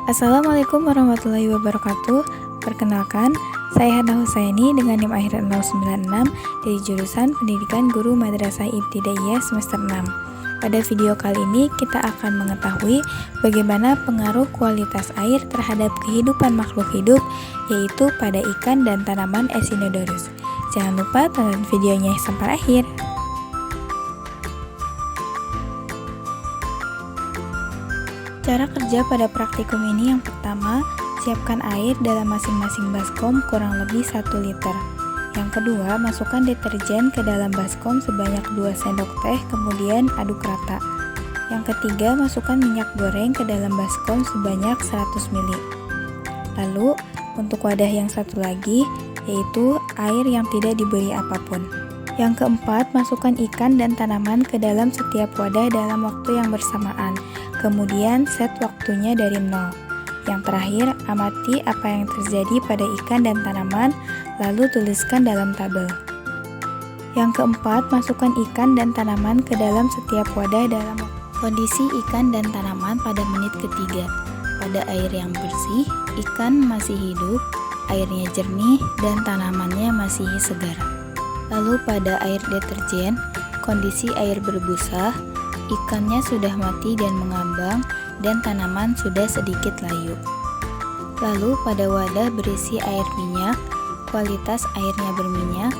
Assalamualaikum warahmatullahi wabarakatuh. Perkenalkan, saya Hana Husaini dengan NIM akhir 096 dari jurusan Pendidikan Guru Madrasah Ibtidaiyah semester 6. Pada video kali ini kita akan mengetahui bagaimana pengaruh kualitas air terhadap kehidupan makhluk hidup, yaitu pada ikan dan tanaman Echinodorus. Jangan lupa tonton videonya sampai akhir. Cara kerja pada praktikum ini yang pertama, siapkan air dalam masing-masing baskom kurang lebih 1 liter. Yang kedua, masukkan deterjen ke dalam baskom sebanyak 2 sendok teh, kemudian aduk rata. Yang ketiga, masukkan minyak goreng ke dalam baskom sebanyak 100 ml. Lalu, untuk wadah yang satu lagi, yaitu air yang tidak diberi apapun. Yang keempat, masukkan ikan dan tanaman ke dalam setiap wadah dalam waktu yang bersamaan. Kemudian set waktunya dari 0. Yang terakhir, amati apa yang terjadi pada ikan dan tanaman, lalu tuliskan dalam tabel. Yang keempat, masukkan ikan dan tanaman ke dalam setiap wadah dalam kondisi ikan dan tanaman pada menit ketiga. Pada air yang bersih, ikan masih hidup, airnya jernih, dan tanamannya masih segar. Lalu pada air deterjen, kondisi air berbusa, ikannya sudah mati dan mengambang, dan tanaman sudah sedikit layu. Lalu pada wadah berisi air minyak, kualitas airnya berminyak,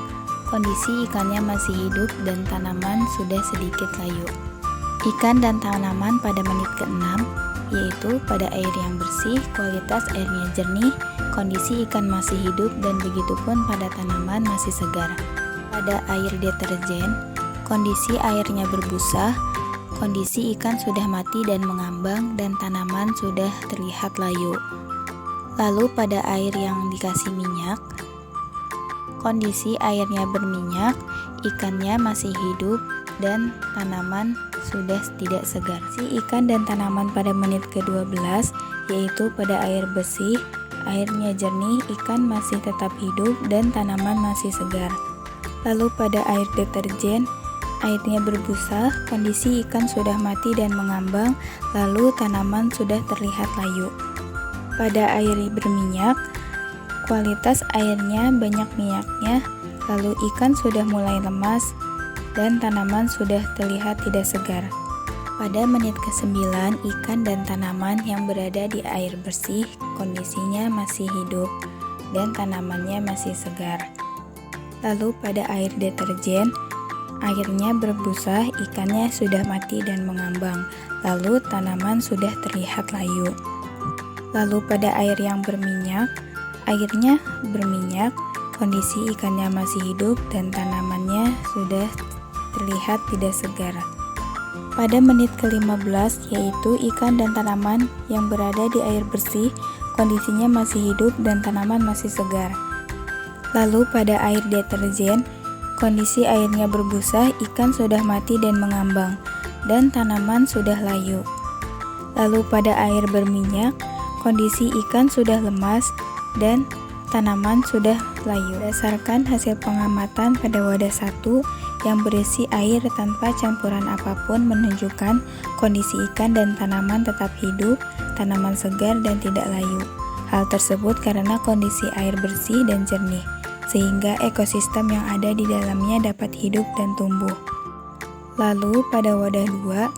kondisi ikannya masih hidup dan tanaman sudah sedikit layu. Ikan dan tanaman pada menit ke-6, yaitu pada air yang bersih, kualitas airnya jernih, kondisi ikan masih hidup dan begitupun pada tanaman masih segar. Pada air deterjen, kondisi airnya berbusa, kondisi ikan sudah mati dan mengambang dan tanaman sudah terlihat layu. Lalu pada air yang dikasih minyak, kondisi airnya berminyak, ikannya masih hidup dan tanaman sudah tidak segar. Si ikan dan tanaman pada menit ke-12, yaitu pada air bersih, airnya jernih, ikan masih tetap hidup dan tanaman masih segar. Lalu pada air deterjen, airnya berbusa, kondisi ikan sudah mati dan mengambang, lalu tanaman sudah terlihat layu. Pada air berminyak, kualitas airnya banyak minyaknya, lalu ikan sudah mulai lemas, dan tanaman sudah terlihat tidak segar. Pada menit ke-9, ikan dan tanaman yang berada di air bersih, kondisinya masih hidup, dan tanamannya masih segar. Lalu pada air deterjen, airnya berbusa, ikannya sudah mati dan mengambang, lalu tanaman sudah terlihat layu. Lalu pada air yang berminyak, airnya berminyak, kondisi ikannya masih hidup dan tanamannya sudah terlihat tidak segar. Pada menit ke-15, yaitu ikan dan tanaman yang berada di air bersih, kondisinya masih hidup dan tanaman masih segar. Lalu pada air deterjen, kondisi airnya berbusa, ikan sudah mati dan mengambang, dan tanaman sudah layu. Lalu pada air berminyak, kondisi ikan sudah lemas dan tanaman sudah layu. Berdasarkan hasil pengamatan pada wadah 1 yang berisi air tanpa campuran apapun menunjukkan kondisi ikan dan tanaman tetap hidup, tanaman segar dan tidak layu. Hal tersebut karena kondisi air bersih dan jernih, sehingga ekosistem yang ada di dalamnya dapat hidup dan tumbuh. Lalu pada wadah 2,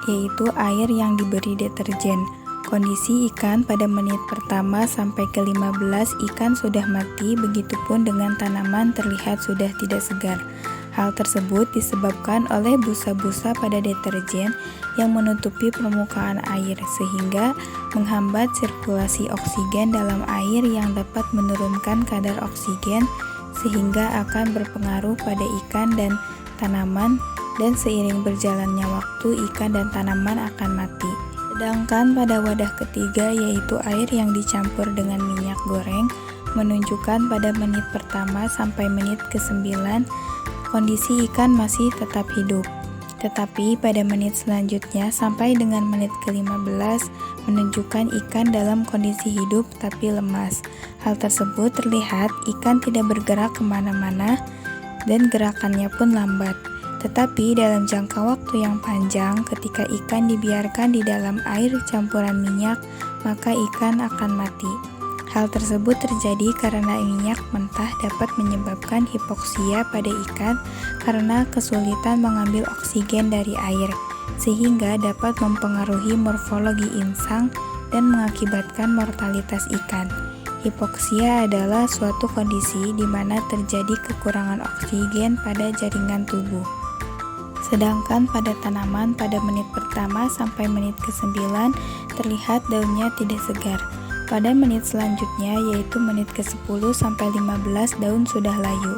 yaitu air yang diberi deterjen, kondisi ikan pada menit pertama sampai ke-15 ikan sudah mati, begitupun dengan tanaman terlihat sudah tidak segar. Hal tersebut disebabkan oleh busa-busa pada deterjen yang menutupi permukaan air sehingga menghambat sirkulasi oksigen dalam air yang dapat menurunkan kadar oksigen sehingga akan berpengaruh pada ikan dan tanaman, dan seiring berjalannya waktu ikan dan tanaman akan mati. Sedangkan pada wadah ketiga, yaitu air yang dicampur dengan minyak goreng, menunjukkan pada menit pertama sampai menit ke-9 kondisi ikan masih tetap hidup. Tetapi pada menit selanjutnya sampai dengan menit ke-15 menunjukkan ikan dalam kondisi hidup tapi lemas. Hal tersebut terlihat ikan tidak bergerak kemana-mana dan gerakannya pun lambat. Tetapi dalam jangka waktu yang panjang, ketika ikan dibiarkan di dalam air campuran minyak, maka ikan akan mati. Hal tersebut terjadi karena minyak mentah dapat menyebabkan hipoksia pada ikan karena kesulitan mengambil oksigen dari air, sehingga dapat mempengaruhi morfologi insang dan mengakibatkan mortalitas ikan. Hipoksia adalah suatu kondisi di mana terjadi kekurangan oksigen pada jaringan tubuh. Sedangkan pada tanaman pada menit pertama sampai menit ke-9 terlihat daunnya tidak segar. Pada menit selanjutnya yaitu menit ke-10 sampai 15 daun sudah layu.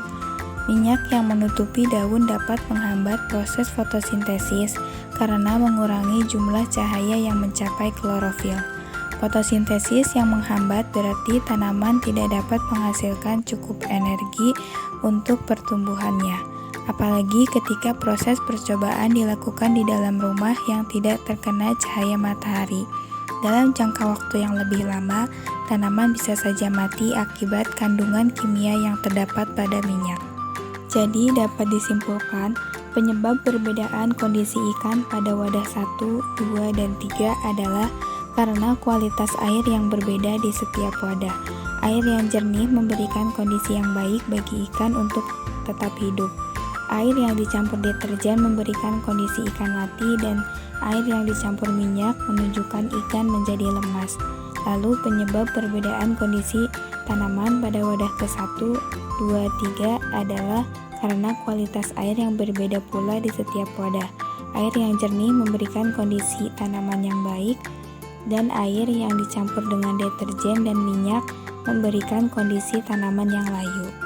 Minyak yang menutupi daun dapat menghambat proses fotosintesis karena mengurangi jumlah cahaya yang mencapai klorofil. Fotosintesis yang menghambat berarti tanaman tidak dapat menghasilkan cukup energi untuk pertumbuhannya. Apalagi ketika proses percobaan dilakukan di dalam rumah yang tidak terkena cahaya matahari. Dalam jangka waktu yang lebih lama, tanaman bisa saja mati akibat kandungan kimia yang terdapat pada minyak. Jadi dapat disimpulkan, penyebab perbedaan kondisi ikan pada wadah 1, 2, dan 3 adalah karena kualitas air yang berbeda di setiap wadah. Air yang jernih memberikan kondisi yang baik bagi ikan untuk tetap hidup. Air yang dicampur deterjen memberikan kondisi ikan mati dan air yang dicampur minyak menunjukkan ikan menjadi lemas. Lalu penyebab perbedaan kondisi tanaman pada wadah ke-1, 2, 3 adalah karena kualitas air yang berbeda pula di setiap wadah. Air yang jernih memberikan kondisi tanaman yang baik dan air yang dicampur dengan deterjen dan minyak memberikan kondisi tanaman yang layu.